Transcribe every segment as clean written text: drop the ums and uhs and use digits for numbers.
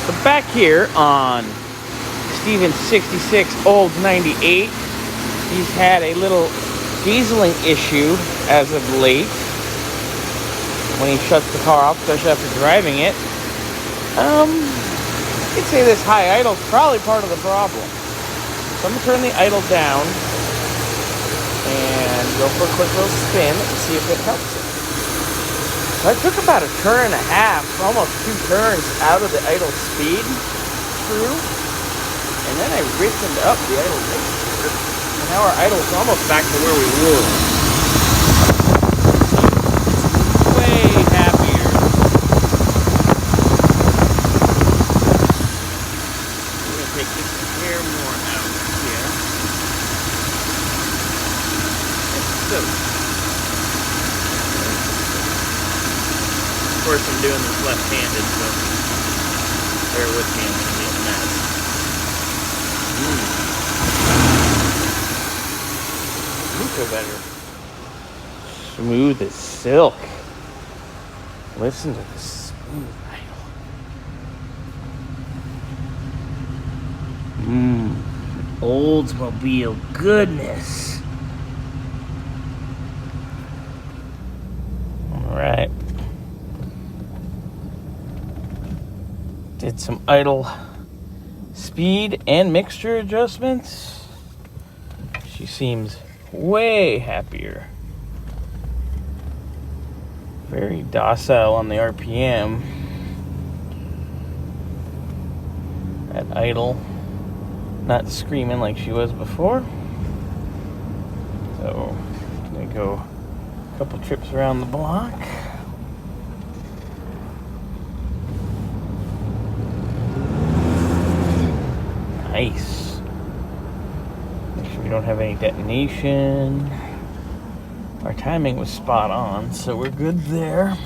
So back here on Steven's 66 Olds 98, he's had a little dieseling issue as of late when he shuts the car off, especially after driving it. I'd say this high idle is probably part of the problem. So I'm going to turn the idle down and go for a quick little spin and see if it helps it. So I took about a turn and a half, almost 2 turns out of the idle speed screw, and then I ripped up the idle mixture, and now our idle is almost back to where we were. Way happier. I'm going to take just a hair more out here. So, of course, I'm doing this left-handed, so bear with me, I'm going to be a mess. Feel better. Smooth as silk. Listen to the smooth idle. Oldsmobile goodness. Alright. Did some idle speed and mixture adjustments. She seems way happier. Very docile on the RPM. At idle. Not screaming like she was before. So, I'm gonna go a couple trips around the block. Nice. Make sure we don't have any detonation. Our timing was spot on, so we're good there.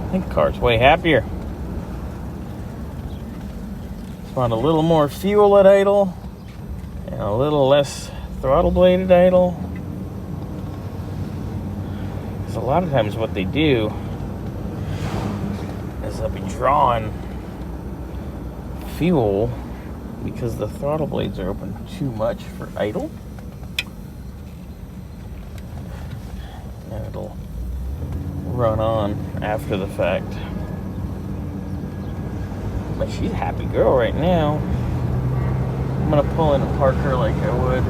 I think the car's way happier. Just want a little more fuel at idle and a little less throttle blade at idle. Because a lot of times what they do is they'll be drawing fuel because the throttle blades are open too much for idle. And it'll run on after the fact. But she's a happy girl right now. I'm gonna pull in and park her like I would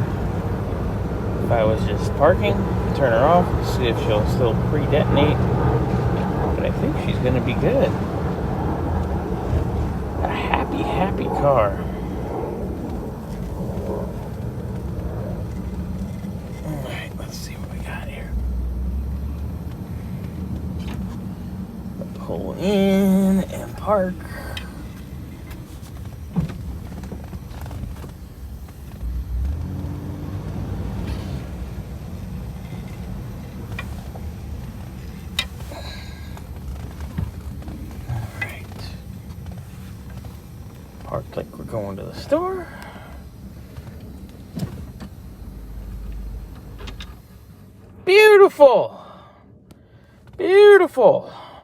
if I was just parking, turn her off, see if she'll still pre-detonate. But I think she's gonna be good. A happy, happy car. Alright, let's see what we got here. Pull in and park. Alright. Parked like we're going to the store. Beautiful! Beautiful!